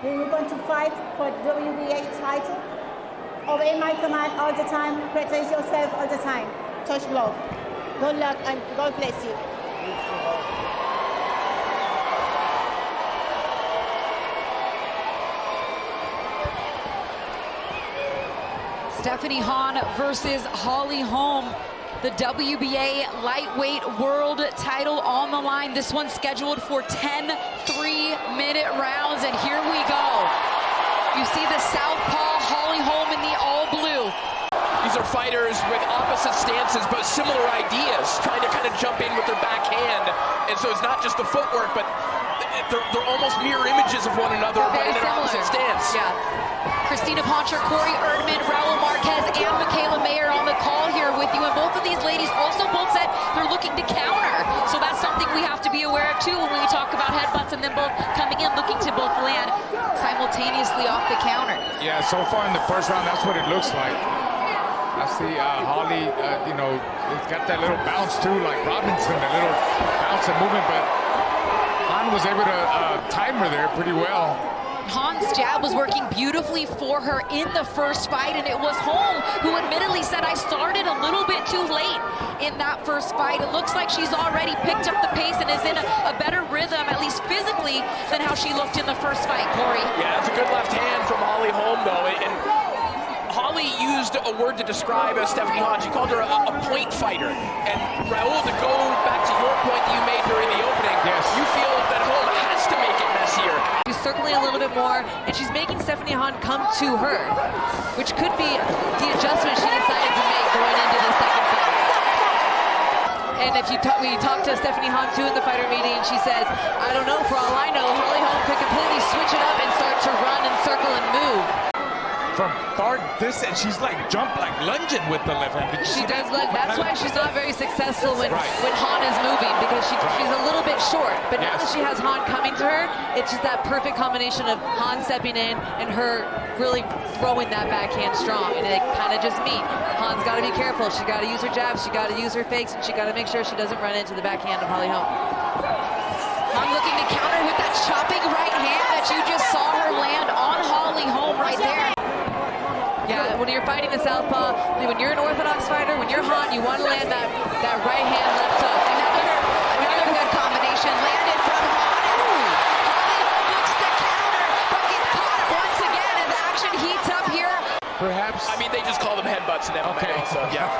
We're going to fight for WBA title. Obey my command all the time. Protect yourself all the time. Touch glove. Good luck and God bless you. Stephanie Hahn versus Holm. The WBA lightweight world title on the line. This one's scheduled for 10 3-minute rounds, and here we go. You see the southpaw Holm in the all blue. These are fighters with opposite stances, but similar ideas, trying to kind of jump in with their backhand. And so it's not just the footwork, but they're almost mirror images of one another, but in an opposite stance. Yeah. Christina Poncher, Corey Erdman, Raul Marquez, and Michaela Mayer on the call here with you. And both of these ladies also both said they're looking to counter. So that's something we have to be aware of too when we talk about headbutts and then both coming in looking to both land simultaneously off the counter. Yeah, so far in the first round, that's what it looks like. I see Holly, you know, it's got that little bounce too, like Robinson, a little bounce and movement, but Hahn was able to time her there pretty well. Hahn's jab was working beautifully for her in the first fight, and it was Holm who admittedly said, I started a little bit too late in that first fight. It looks like she's already picked up the pace and is in a better rhythm, at least physically, than how she looked in the first fight, Corey. Yeah, it's a good left hand from Holm, though. And Holly used a word to describe Stephanie Hahn. She called her a point fighter. And Raul, to go back to your point that you made during the opening, yes, you feel that Holm has to make it messier. She's circling a little bit more, and she's making Stephanie Hahn come to her, which could be the adjustment she decided to make going into the second fight. And if we talked to Stephanie Hahn too in the fighter meeting, she says, I don't know, for all I know, Holm could completely switch it up and start to run and circle and move. From far distance, she's like lunging with the left hand. She does look, that's why she's not very successful when Hahn is moving, because she's a little bit short. But now that she has Hahn coming to her, it's just that perfect combination of Hahn stepping in and her really throwing that backhand strong, and they kind of just meet. Hahn's got to be careful. She's got to use her jabs, she got to use her fakes, and she got to make sure she doesn't run into the backhand of Holm. Hahn looking to counter with that chopping right hand that you just saw her land on Holm right there. Yeah, when you're fighting the southpaw, when you're an orthodox fighter, when you're Hahn, you want to land that right hand left hook. Another good combination landed from Hahn. Holm looks to counter, but gets caught once again as action heats up here. Perhaps. I mean, they just call them headbutts in MMA. Okay. So, yeah.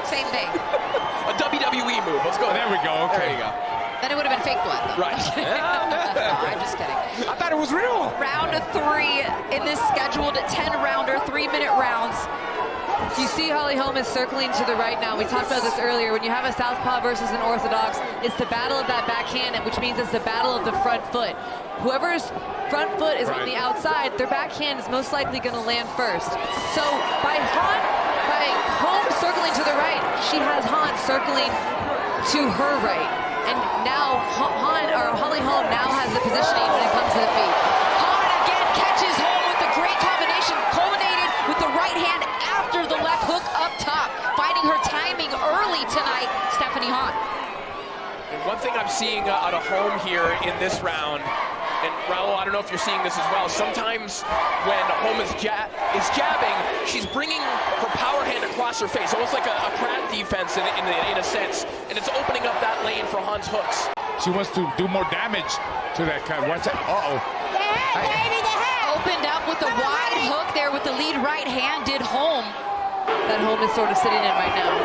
Same thing. A WWE move. Let's go. There we go. Okay. There you go. Then it would have been fake blood, though. Right. No, I'm just kidding. I thought it was real. Round 3 in this scheduled 10-rounder, 3-minute rounds. You see Holm is circling to the right now. We talked about this earlier. When you have a southpaw versus an orthodox, it's the battle of that backhand, which means it's the battle of the front foot. Whoever's front foot is on the outside, their backhand is most likely going to land first. So by Holm circling to the right, she has Hahn circling to her right. And now Holm now has the positioning when it comes to the feet. Hahn again catches Holm with a great combination, culminated with the right hand after the left hook up top. Finding her timing early tonight, Stephanie Hahn. And one thing I'm seeing out of Holm here in this round, and Raul, I don't know if you're seeing this as well, sometimes when Holm is jabbing, she's bringing her power hand across her face, almost like a crab defense in a sense, and it's opening up that lane for Hahn's hooks. She wants to do more damage to that cut. What's that? Uh-oh. The head, baby, the head. Opened up with a wide hook there with the lead right hand, did Holm. That Holm is sort of sitting in right now.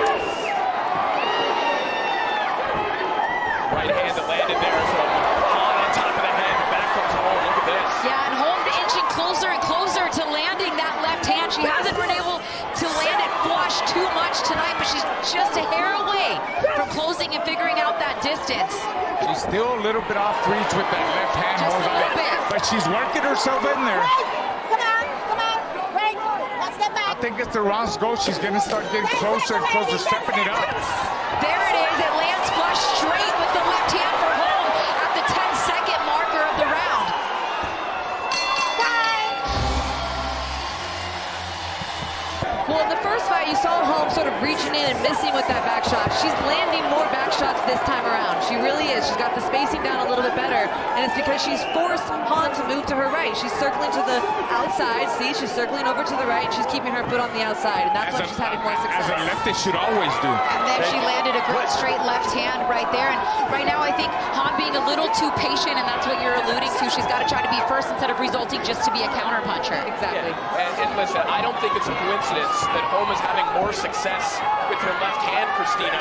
Right hand that landed there from Hahn on top of the head. Back comes Holm. Look at this. Yeah, and Holm inching closer and closer to landing that left hand. She hasn't been able to land it flush too much tonight, but she's just a hair away from closing and figuring out that distance. She's still a little bit off reach with that left hand. Just a little bit. But she's working herself in there. Come on, right, let's step back. I think as the rounds go, she's going to start getting closer and closer, stepping it up. There it is. It lands flush straight with the left hand for Holm at the 10-second marker of the round. Well, in the first fight, you saw Holm sort of reaching in and missing with that back shot. She's landing more back shots this time around. She really is. She's got the spacing down a little bit better, and it's because she's forced Han to move to her right. She's circling to the outside. See, she's circling over to the right, and she's keeping her foot on the outside, and that's when she's having more success. As a leftist should always do. And then she landed a great straight left hand right there. And right now, I think Han being a little too patient, and that's what you're alluding to. She's got to try to be first instead of resulting just to be a counter puncher. Exactly. Yeah. And listen, I don't think it's a coincidence that Holm is having more success with her left hand, Christina,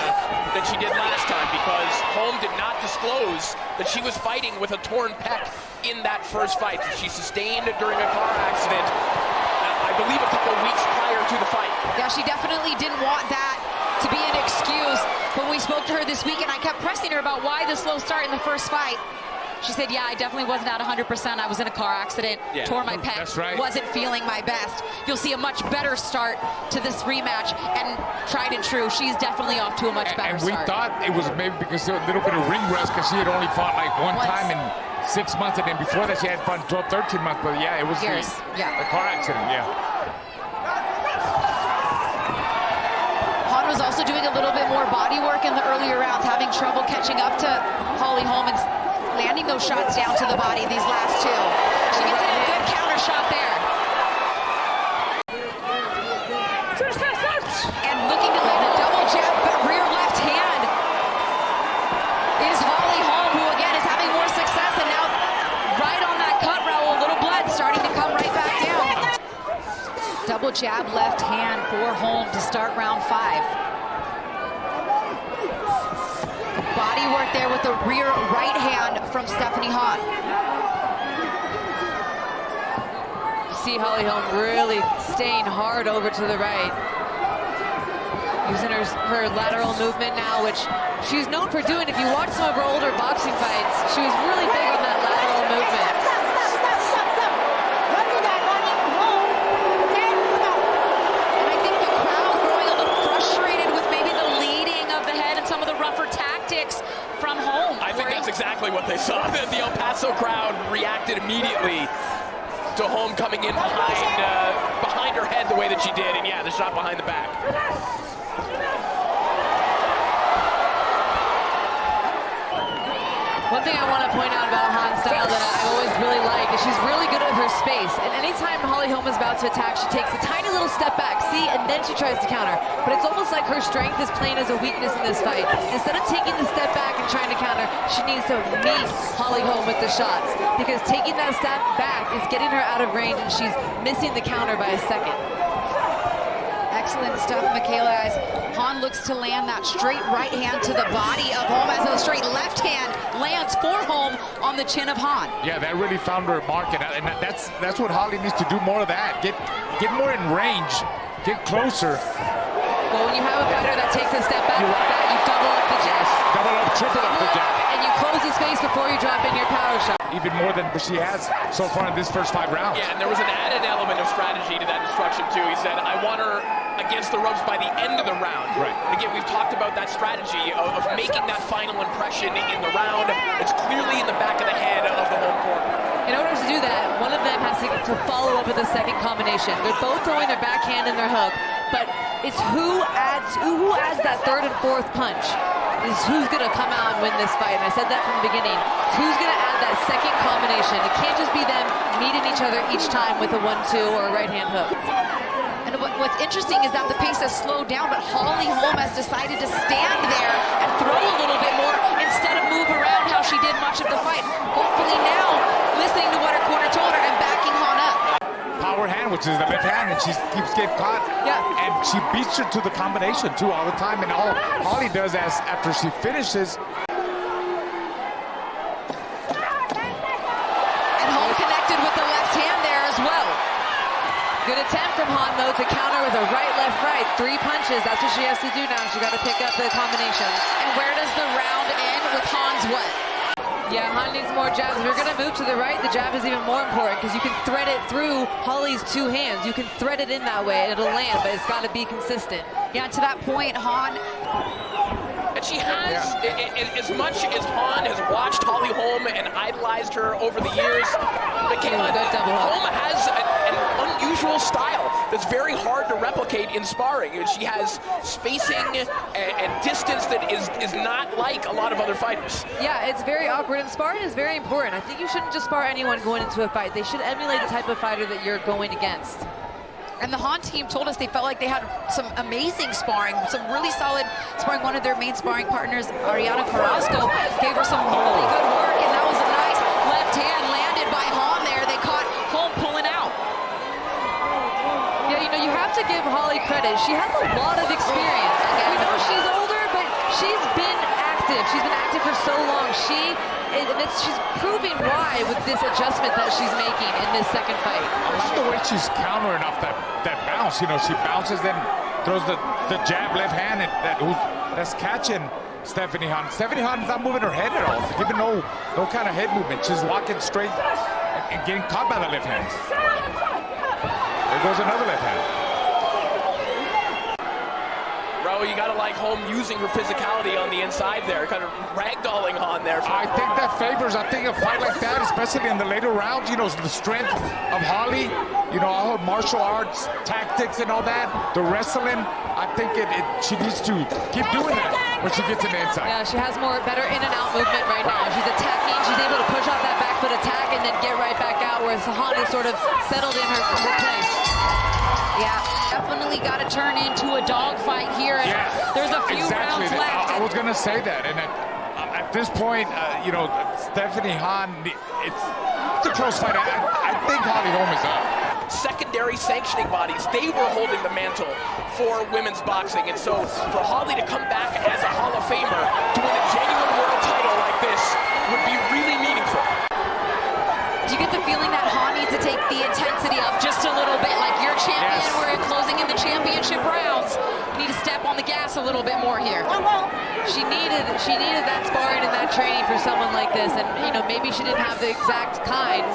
than she did last time, because Holm did not disclose that she was fighting with a torn pec in that first fight that she sustained during a car accident, I believe a couple weeks prior to the fight. Yeah, she definitely didn't want that to be an excuse. When we spoke to her this week, and I kept pressing her about why the slow start in the first fight, she said, yeah, I definitely wasn't at 100%. I was in a car accident, tore my pec, wasn't feeling my best. You'll see a much better start to this rematch, and tried and true, she's definitely off to a much better start. And we thought it was maybe because of a little bit of ring rust, because she had only fought like one time in 6 months, and then before that she had fought 12, 13 months, but yeah, it was the car accident, Han was also doing a little bit more body work in the earlier rounds, having trouble catching up to Holly Holm and landing those shots down to the body these last two. She gets in a good counter shot there. And looking to land a double jab, but rear left hand is Holly Holm, who again is having more success, and now right on that cut, Raul, a little blood starting to come right back down. Double jab left hand for Holm to start round 5. Body work there with the rear right hand from Stephanie Han. You see Holly Holm really staying hard over to the right. Using her lateral movement now, which she's known for doing. If you watch some of her older boxing fights, she was really big on that lateral movement. And I think the crowd growing a little frustrated with maybe the leading of the head and some of the rougher tactics from Holm. I think that's exactly what they saw. The El Paso crowd reacted immediately to Holm coming in behind her head the way that she did, and yeah, the shot behind the back. One thing I want to point out about Han's style that I always really like is she's really good at her space. And anytime Holly Holm is about to attack, she takes a tiny little step back, see, and then she tries to counter. But it's almost like her strength is playing as a weakness in this fight. Instead of taking the step back and trying to counter, she needs to meet Holly Holm with the shots. Because taking that step back is getting her out of range, and she's missing the counter by a second. Excellent stuff, Michaela, as Han looks to land that straight right hand to the body of Holm, as a straight left hand lands for Holm on the chin of Han. Yeah, that really found her mark, and that's what Holly needs to do, more of that. Get more in range, get closer. Well, when you have a fighter that takes a step back like that, you double up the jab. Double up, triple up the jab. And you close his face before you drop in your power shot. Even more than she has so far in this first 5 rounds. Yeah, and there was an added element of strategy to that instruction too. He said, I want her against the ropes by the end of the round. Right. Again, we've talked about that strategy of making that final impression in the round. It's clearly in the back of the head of the home corner. In order to do that, one of them has to follow up with a second combination. They're both throwing their backhand and their hook, but it's who adds that third and fourth punch is who's going to come out and win this fight. And I said that from the beginning. Who's going to add that second combination? It can't just be them meeting each other each time with a 1-2 or a right hand hook. And what's interesting is that the pace has slowed down, but Holly Holm has decided to stand there and throw a little bit more instead of move around how she did much of the fight. Hopefully now, listening to what her corner told her and backing Han up. Power hand, which is the left hand, and she keeps getting caught. Yeah. And she beats her to the combination too all the time. And all Holly does after she finishes. And Holm connected with the left hand there as well. Good attempt from Han, though, to counter with a right, left, right. 3 punches. That's what she has to do now. She got to pick up the combinations. And where does the round end with Han's what? Yeah, Han needs more jabs. If you're going to move to the right, the jab is even more important because you can thread it through Holly's 2 hands. You can thread it in that way, and it'll land, but it's got to be consistent. Yeah, to that point, Han... And she has, as much as Han has watched Holly Holm and idolized her over the years, Michaela, Good double hook. Holm has an unusual style that's very hard to replicate in sparring. She has spacing and distance that is not like a lot of other fighters. Yeah, it's very awkward, and sparring is very important. I think you shouldn't just spar anyone going into a fight. They should emulate the type of fighter that you're going against. And the Han team told us they felt like they had some amazing sparring, some really solid sparring. One of their main sparring partners, Ariana Carrasco, gave her some really good work, and that was a nice left hand landed by Han there. They caught Holm pulling out. Yeah, you know, you have to give Holly credit. She has a lot of experience. We know she's older, but she's been active. She's been active for so long. She's proving why with this adjustment that she's making in this second fight. I like the way she's countering off that bounce. You know, she bounces, then throws the jab left hand, and that's catching Stephanie Han. Stephanie Han's not moving her head at all, giving no kind of head movement. She's walking straight and getting caught by the left hand. There goes another left hand. Raul, you gotta like Holm using her physicality on the inside there, kind of ragdolling on there. I think that favors, a fight like that, especially in the later rounds, you know, the strength of Holly, you know, all her martial arts, tactics and all that, the wrestling, I think she needs to keep doing that when she gets in the inside. Yeah, she has better in and out movement right now. She's attacking, she's able to push off that back foot attack and then get right back out, whereas Han is sort of settled in her place. Yeah, definitely got to turn into a dogfight here. And there's a few rounds left. I was going to say that. And at this point, you know, Stephanie Han, it's a close fight. I think Holly Holm is up. Secondary sanctioning bodies, they were holding the mantle for women's boxing. And so for Holly to come back as a Hall of Famer to win a genuine world title like this would be really meaningful. Do you get the feeling that Han needs to take the intensity up just a little bit? Like your champion, we're closing in the championship rounds. You need to step on the gas a little bit more here. She needed that sparring and that training for someone like this, and you know, maybe she didn't have the exact kind.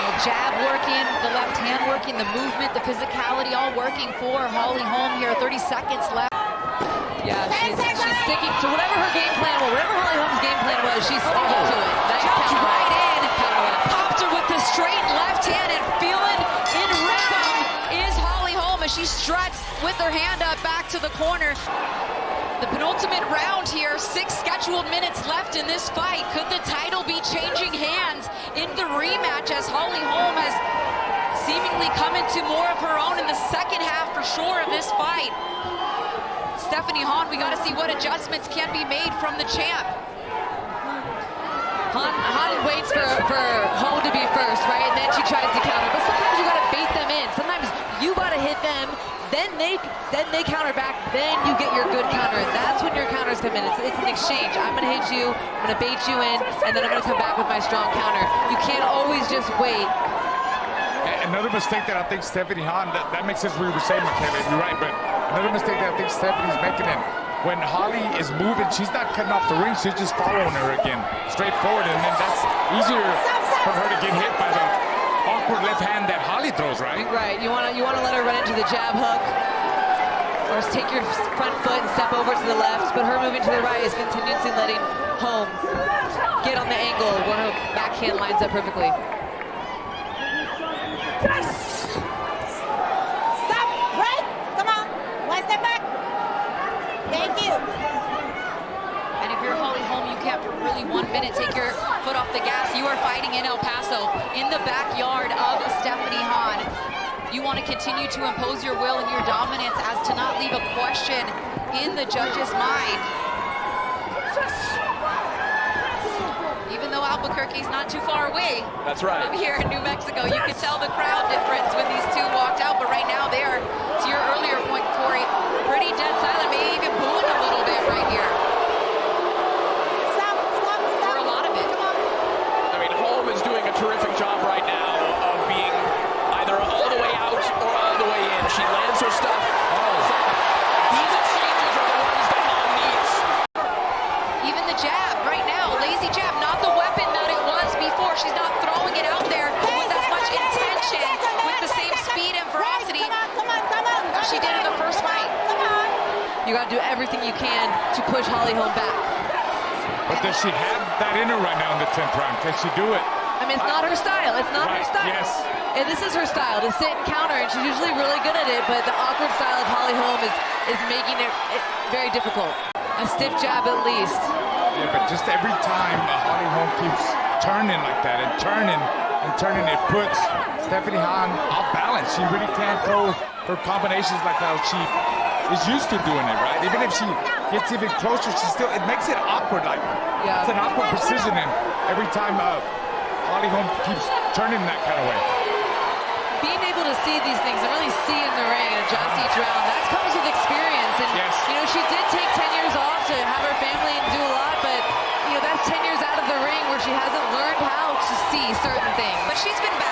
The jab working, the left hand working, the movement, the physicality, all working for Holly Holm here. 30 seconds left. Yeah, she's sticking to whatever her game plan was. Whatever Holly Holm's game plan was, she's sticking to it. Jumped right in, popped her with the straight left hand, and feeling in rhythm is Holly Holm as she struts with her hand up back to the corner. The penultimate round here, 6 scheduled minutes left in this fight. Could the title be changing hands in the rematch as Holly Holm has seemingly come into more of her own in the second half for sure of this fight? Stephanie Han, we got to see what adjustments can be made from the champ. Han waits for Holm to be first, right? And then she tries to counter. But sometimes you got to bait them in. Sometimes you got to hit them, then they counter back, then you get your good counter. And that's when your counters come in. It's an exchange. I'm going to hit you, I'm going to bait you in, and then I'm going to come back with my strong counter. You can't always just wait. Another mistake that I think Stephanie Han, that makes sense what you were saying, Michaela, you're right, but another mistake that I think Stephanie's making it, when Holly is moving, she's not cutting off the ring, she's just following her again, straight forward, and then that's easier for her to get hit by the awkward left hand that Holly throws, right? Right, you want to let her run into the jab hook, or take your front foot and step over to the left, but her moving to the right is continuously letting Holm get on the angle where her backhand lines up perfectly. Stop, right? Come on, one step back. Thank you. And if you're Holly Holm, you can't for really 1 minute take your foot off the gas. You are fighting in El Paso, in the backyard of Stephanie Han. You want to continue to impose your will and your dominance as to not leave a question in the judge's mind. Even though Albuquerque's not too far away. That's right. From here in New Mexico, you can tell the crowd difference when these two walked out, but right now they are, to your earlier point, Corey, pretty dead silent, maybe even booing a little bit right here. Stop. For a lot of it. I mean, Holm is doing a terrific job right now of being either all the way out or all the way in. She lands her stuff. These exchanges are the ones that Holm needs. Even the jab right now, lazy jab, not the weapon that it was before. She's not throwing it out there with as much intention, with the same speed and ferocity as she did in the first fight. You got to do everything you can to push Holly Holm back. But does she have that in her right now in the 10th round? Can she do it? I mean, it's not her style. It's not her style. Yes. And this is her style, to sit and counter, and she's usually really good at it, but the awkward style of Holly Holm is making it very difficult. A stiff jab at least. Yeah, but just every time Holly Holm keeps turning like that and turning, it puts Stephanie Han off balance. She really can't throw her combinations like how she is used to doing it, right? Even if she gets even closer, it makes it awkward. Like, it's an awkward positioning every time Holly Holm keeps turning that kind of way. Being able to see these things and really see in the ring and adjust each round, that comes with experience. And, you know, she did take 10 years off to have her family and do a lot, but, you know, that's 10 years out of the ring where she hasn't learned how to see certain things. But she's been back